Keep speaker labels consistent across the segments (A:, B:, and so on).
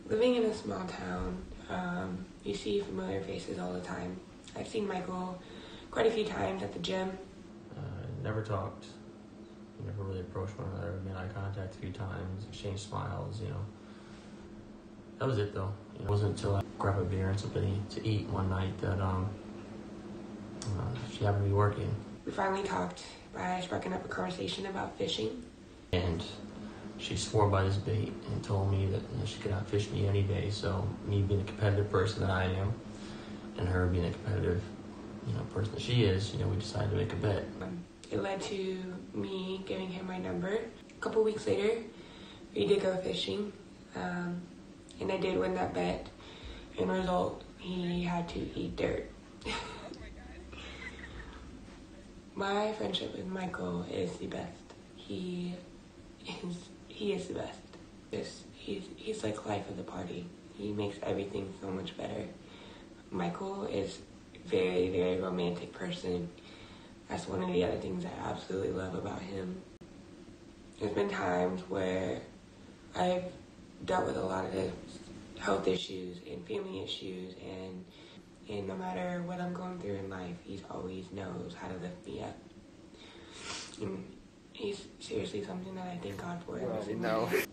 A: Living in a small town, you see familiar faces all the time. I've seen Michael quite a few times at the gym.
B: Never talked. We never really approached one another. We made eye contact a few times, exchanged smiles, That was it, though. It wasn't until I grabbed a beer and something to eat one night that she happened to be working.
A: We finally talked by striking up a conversation about fishing.
B: And she swore by this bait and told me that she could outfish me any day. So me being the competitive person that I am, and her being the competitive, person that she is, we decided to make a bet.
A: It led to me giving him my number. A couple weeks later, we did go fishing, and I did win that bet. In result, he had to eat dirt. My friendship with Michael is the best. He is the best. He's like life of the party. He makes everything so much better. Michael is a very, very romantic person. That's one of the other things I absolutely love about him. There's been times where I've dealt with a lot of health issues and family issues, and no matter what I'm going through in life, he always knows how to lift me up. And he's seriously something that I thank God for every single day.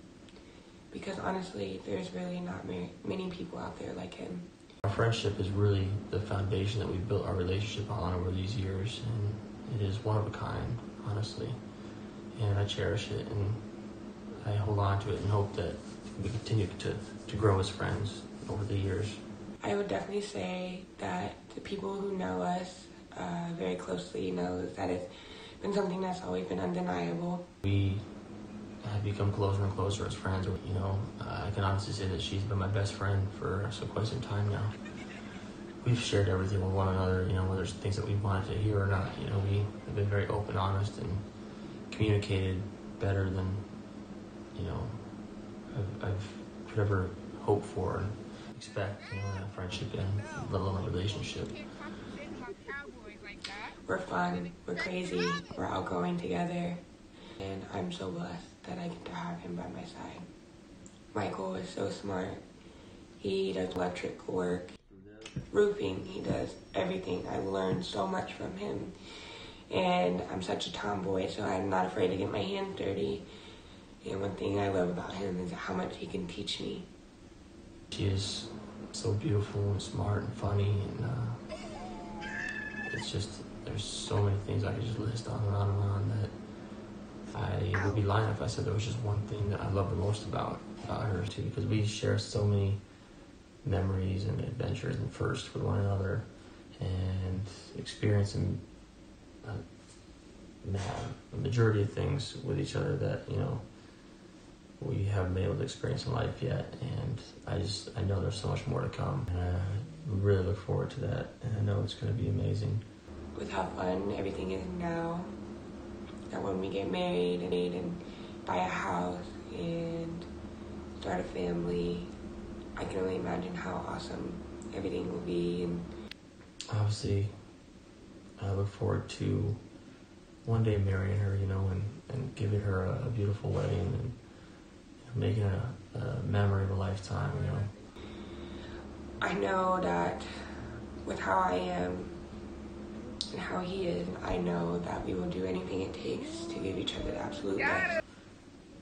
A: Because honestly, there's really not many people out there like him.
B: Our friendship is really the foundation that we built our relationship on over these years, and it is one of a kind, honestly. And I cherish it, and I hold on to it and hope that we continue to grow as friends over the years.
A: I would definitely say that the people who know us very closely know that it's been something that's always been undeniable.
B: We have become closer and closer as friends. I can honestly say that she's been my best friend for quite some time now. We've shared everything with one another, whether it's things that we wanted to hear or not. We have been very open, honest, and communicated better than, I've could ever hope for and expect, in a friendship and let alone a relationship.
A: We're fun, we're crazy, we're outgoing together, and I'm so blessed that I get to have him by my side. Michael is so smart. He does electric work, roofing, he does everything. I learned so much from him. And I'm such a tomboy, so I'm not afraid to get my hands dirty. And one thing I love about him is how much he can teach me.
B: She is so beautiful and smart and funny, and it's just, there's so many things I could just list on and on and on that I would be lying if I said there was just one thing that I love the most about her too, because we share so many memories and adventures and firsts with one another, and experiencing the majority of things with each other that we haven't been able to experience in life yet. And I know there's so much more to come, and I really look forward to that, and I know it's going to be amazing.
A: With how fun everything is now, that when we get married and buy a house and start a family, I can only imagine how awesome everything will be. And
B: obviously, I look forward to one day marrying her, and giving her a beautiful wedding and making a memory of a lifetime,
A: I know that with how I am and how he is, I know that we will do anything it takes to give each other the absolute best.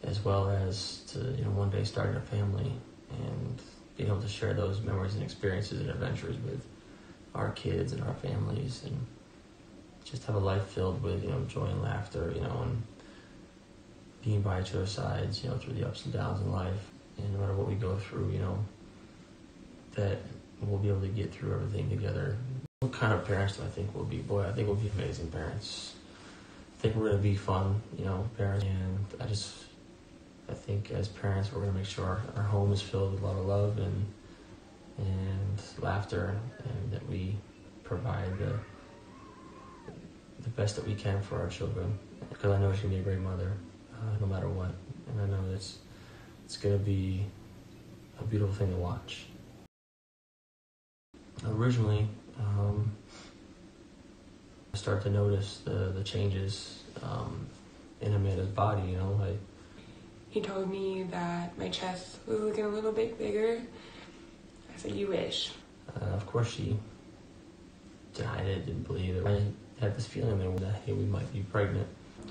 B: As well as to, one day starting a family and being able to share those memories and experiences and adventures with our kids and our families, and just have a life filled with, joy and laughter, and being by each other's sides, through the ups and downs in life. And no matter what we go through, that we'll be able to get through everything together. What kind of parents do I think we'll be? Boy, I think we'll be amazing parents. I think we're going to be fun, parents. And I think as parents, we're going to make sure our home is filled with a lot of love and laughter, and that we provide the best that we can for our children. Because I know she's going to be a great mother, no matter what. And I know it's going to be a beautiful thing to watch. Originally, I started to notice the changes in Amanda's body,
A: He told me that my chest was looking a little bit bigger. I said, you wish.
B: Of course, she denied it, didn't believe it. I had this feeling that, hey, we might be pregnant.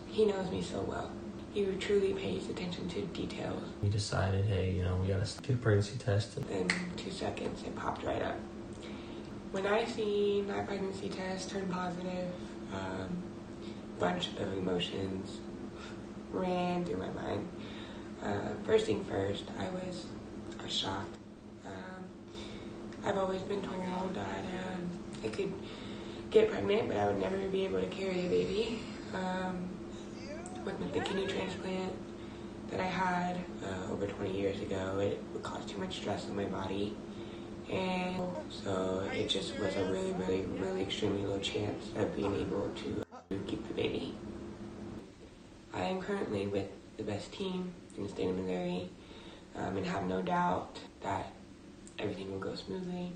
A: He knows me so well. He truly pays attention to details.
B: We decided, hey, we got to get a pregnancy test.
A: In 2 seconds, it popped right up. When I seen my pregnancy test turn positive, a bunch of emotions ran through my mind. First thing first, I was shocked. I've always been told that I could get pregnant, but I would never be able to carry a baby. With the kidney transplant that I had over 20 years ago, it would cause too much stress on my body. And so it just was a really, really, really extremely low chance of being able to keep the baby. I am currently with the best team in the state of Missouri, and have no doubt that everything will go smoothly.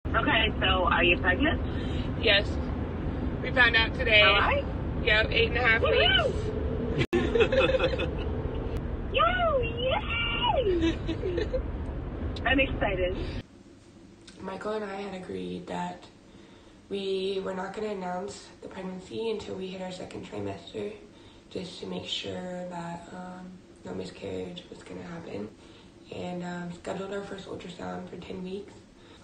C: Okay, so are you pregnant?
A: Yes. We found out today.
C: All right.
A: Yep, 8.5 weeks.
C: Yo, yay! I'm excited.
A: Michael and I had agreed that we were not going to announce the pregnancy until we hit our second trimester, just to make sure that no miscarriage was going to happen. And scheduled our first ultrasound for 10 weeks.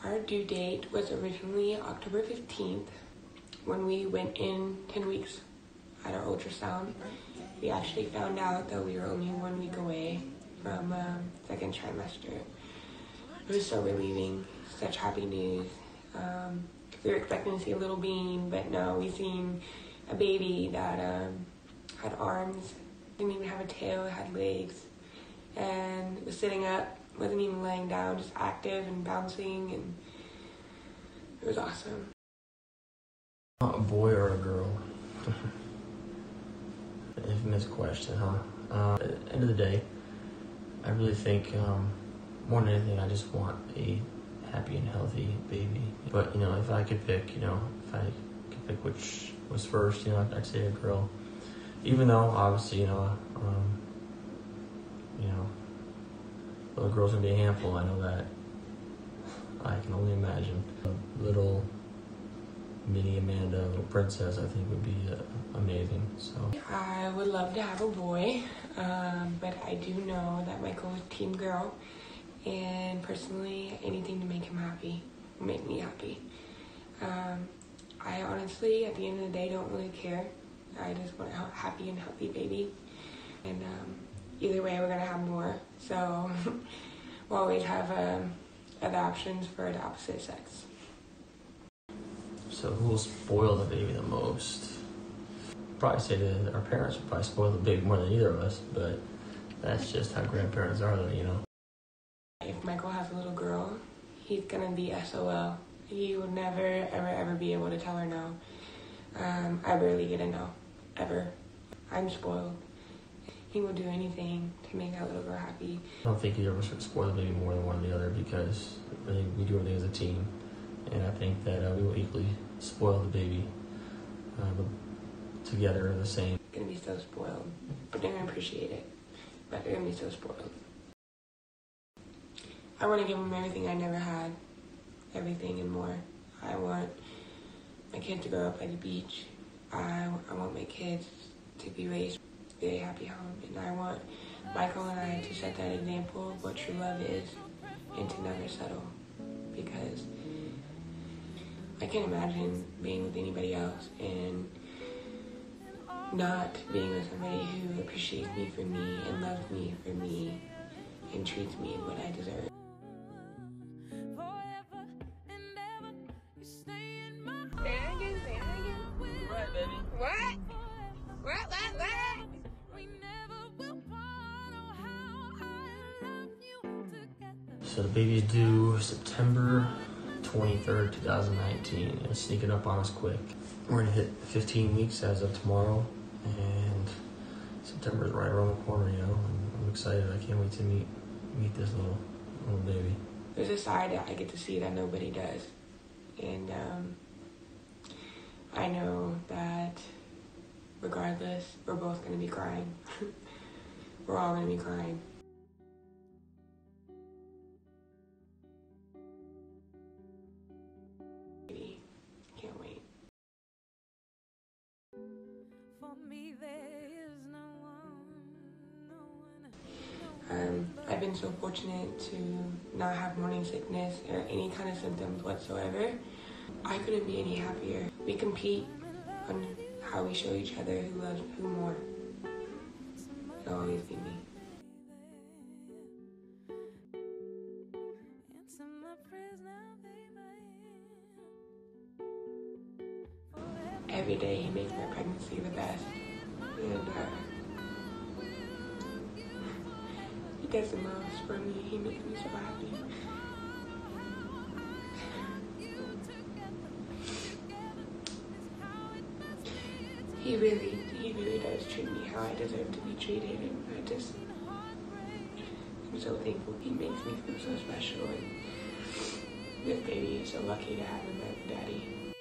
A: Our due date was originally October 15th. When we went in 10 weeks at our ultrasound, we actually found out that we were only 1 week away from second trimester. It was so relieving, such happy news. We were expecting to see a little bean, but no, we seen a baby that had arms, didn't even have a tail, had legs, and was sitting up, wasn't even laying down, just active and bouncing, and it was awesome.
B: A boy or a girl? Infamous question, huh? At the end of the day, I really think more than anything, I just want a happy and healthy baby. But if I could pick, if I could pick which was first, I'd say a girl. Even though obviously, little girls can be a handful. I know that. I can only imagine. Little mini Amanda, little princess, I think would be amazing. So
A: I would love to have a boy, but I do know that Michael is team girl, and personally, anything to make him happy will make me happy. I honestly, at the end of the day, don't really care. I just want a happy and healthy baby, and either way, we're gonna have more. So we'll always have other options for the opposite sex.
B: So who will spoil the baby the most? Probably say that our parents would probably spoil the baby more than either of us, but that's just how grandparents are, though,
A: If Michael has a little girl, he's gonna be SOL. He would never, ever, ever be able to tell her no. I barely get a no, ever. I'm spoiled. He will do anything to make that little girl happy.
B: I don't think either of us would spoil the baby more than one or the other, because I think we do everything as a team, and I think that we will equally spoil the baby together the same.
A: They're gonna be so spoiled, but they're gonna appreciate it. But they're gonna be so spoiled. I want to give them everything I never had, everything and more. I want my kids to grow up by the beach. I want my kids to be raised in a very happy home, and I want Michael and I to set that example of what true love is, and to never settle, because I can't imagine being with anybody else and not being with somebody who appreciates me for me and loves me for me and treats me what I deserve.
B: Right, baby.
A: What?
B: So the baby's due September 23rd, 2019. It's sneaking up on us quick. We're gonna hit 15 weeks as of tomorrow, and September is right around the corner, I'm excited. I can't wait to meet this little baby.
A: There's a side that I get to see that nobody does. And I know that regardless, we're both going to be crying. we're all gonna be crying. Can't wait.
D: For me, there is no one, no one.
A: I've been so fortunate to not have morning sickness or any kind of symptoms whatsoever. I couldn't be any happier. We compete on how we show each other who loves who more. It'll always be me.
D: Answer my prayers now, baby.
A: Every day he makes my pregnancy the best. And he does the most for me. He makes me so happy. He really does treat me how I deserve to be treated, and I'm so thankful. He makes me feel so special, and this baby is so lucky to have him as a daddy.